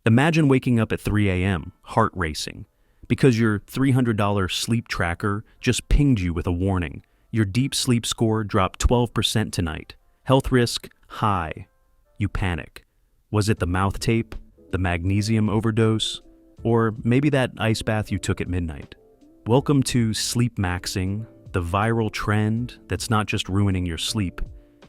Imagine waking up at 3 a.m., heart racing, because your $300 sleep tracker just pinged you with a warning. Your deep sleep score dropped 12% tonight. Health risk, high. You panic. Was it the mouth tape, the magnesium overdose, or maybe that ice bath you took at midnight? Welcome to sleep maxing, the viral trend that's not just ruining your sleep,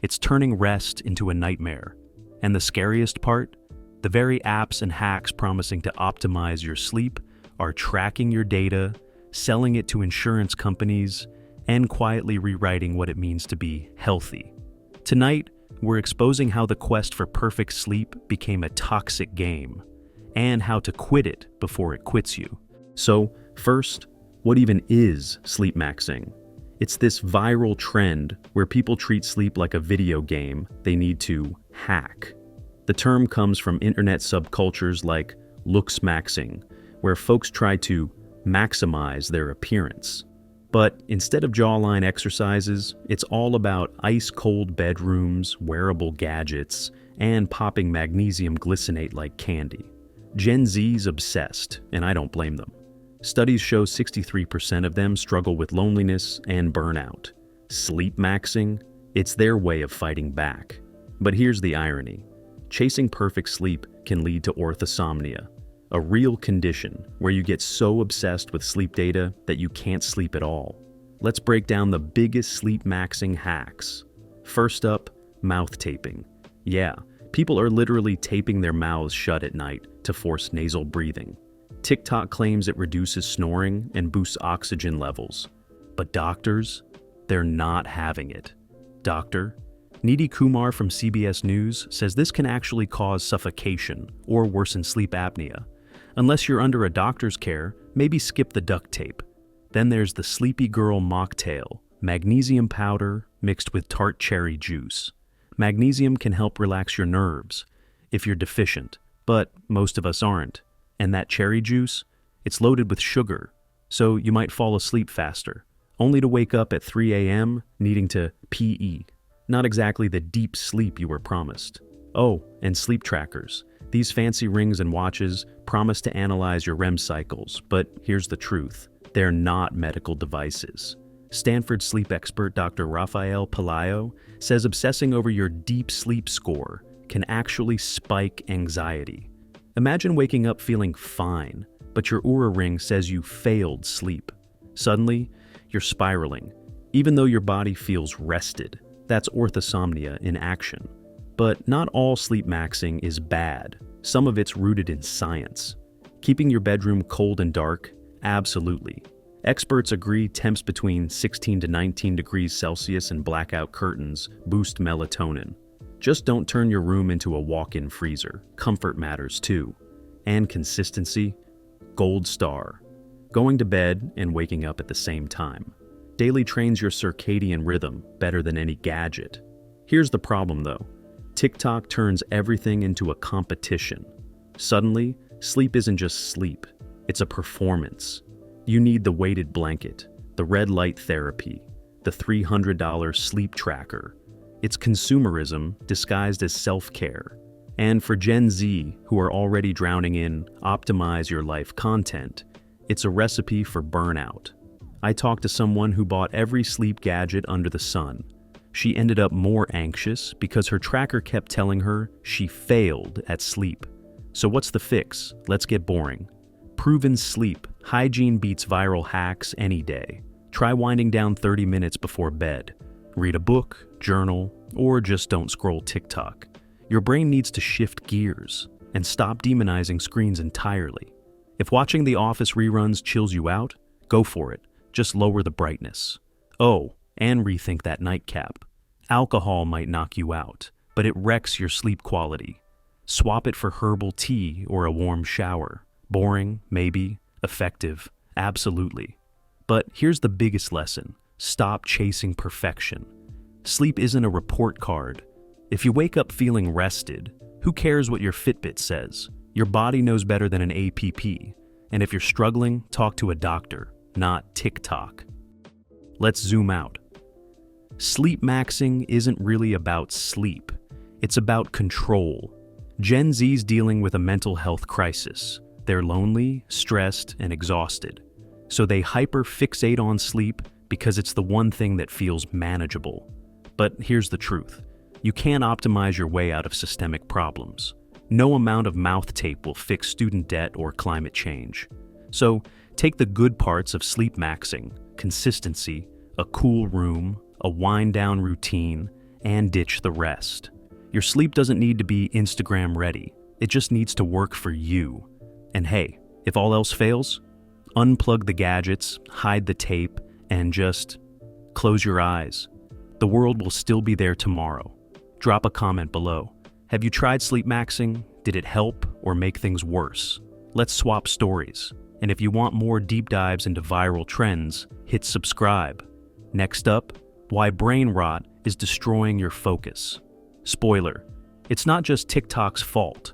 it's turning rest into a nightmare. And the scariest part? The very apps and hacks promising to optimize your sleep are tracking your data, selling it to insurance companies, and quietly rewriting what it means to be healthy. Tonight, we're exposing how the quest for perfect sleep became a toxic game, and how to quit it before it quits you. So, first, what even is sleep maxing? It's this viral trend where people treat sleep like a video game they need to hack. The term comes from internet subcultures like looks maxing, where folks try to maximize their appearance. But instead of jawline exercises, it's all about ice-cold bedrooms, wearable gadgets, and popping magnesium glycinate like candy. Gen Z's obsessed, and I don't blame them. Studies show 63% of them struggle with loneliness and burnout. Sleep maxing? It's their way of fighting back. But here's the irony. Chasing perfect sleep can lead to orthosomnia, a real condition where you get so obsessed with sleep data that you can't sleep at all. Let's break down the biggest sleep maxing hacks. First up, mouth taping. Yeah, people are literally taping their mouths shut at night to force nasal breathing. TikTok claims it reduces snoring and boosts oxygen levels. But doctors, they're not having it. Doctor, Nidhi Kumar from CBS News says this can actually cause suffocation or worsen sleep apnea. Unless you're under a doctor's care, maybe skip the duct tape. Then there's the Sleepy Girl mocktail, magnesium powder mixed with tart cherry juice. Magnesium can help relax your nerves if you're deficient, but most of us aren't. And that cherry juice, it's loaded with sugar, so you might fall asleep faster, only to wake up at 3 a.m. needing to pee. Not exactly the deep sleep you were promised. Oh, and sleep trackers. These fancy rings and watches promise to analyze your REM cycles, but here's the truth. They're not medical devices. Stanford sleep expert Dr. Rafael Pelayo says obsessing over your deep sleep score can actually spike anxiety. Imagine waking up feeling fine, but your Oura ring says you failed sleep. Suddenly, you're spiraling, even though your body feels rested. That's orthosomnia in action. But not all sleep maxing is bad. Some of it's rooted in science. Keeping your bedroom cold and dark? Absolutely. Experts agree temps between 16 to 19 degrees Celsius and blackout curtains boost melatonin. Just don't turn your room into a walk-in freezer. Comfort matters too. And consistency? Gold star. Going to bed and waking up at the same time. Daily trains your circadian rhythm better than any gadget. Here's the problem though. TikTok turns everything into a competition. Suddenly, sleep isn't just sleep, it's a performance. You need the weighted blanket, the red light therapy, the $300 sleep tracker. It's consumerism disguised as self-care. And for Gen Z, who are already drowning in optimize your life content, it's a recipe for burnout. I talked to someone who bought every sleep gadget under the sun. She ended up more anxious because her tracker kept telling her she failed at sleep. So what's the fix? Let's get boring. Proven sleep. Hygiene beats viral hacks any day. Try winding down 30 minutes before bed. Read a book, journal, or just don't scroll TikTok. Your brain needs to shift gears and stop demonizing screens entirely. If watching The Office reruns chills you out, go for it. Just lower the brightness. Oh, and rethink that nightcap. Alcohol might knock you out, but it wrecks your sleep quality. Swap it for herbal tea or a warm shower. Boring, maybe. Effective, absolutely. But here's the biggest lesson. Stop chasing perfection. Sleep isn't a report card. If you wake up feeling rested, who cares what your Fitbit says? Your body knows better than an app. And if you're struggling, talk to a doctor, not TikTok. Let's zoom out. Sleep maxing isn't really about sleep. It's about control. Gen Z's dealing with a mental health crisis. They're lonely, stressed, and exhausted. So they hyper-fixate on sleep because it's the one thing that feels manageable. But here's the truth. You can't optimize your way out of systemic problems. No amount of mouth tape will fix student debt or climate change. So take the good parts of sleep maxing, consistency, a cool room, a wind-down routine, and ditch the rest. Your sleep doesn't need to be Instagram ready. It just needs to work for you. And hey, if all else fails, unplug the gadgets, hide the tape, and just close your eyes. The world will still be there tomorrow. Drop a comment below. Have you tried sleep maxing? Did it help or make things worse? Let's swap stories. And if you want more deep dives into viral trends, hit subscribe. Next up, why brain rot is destroying your focus. Spoiler, it's not just TikTok's fault.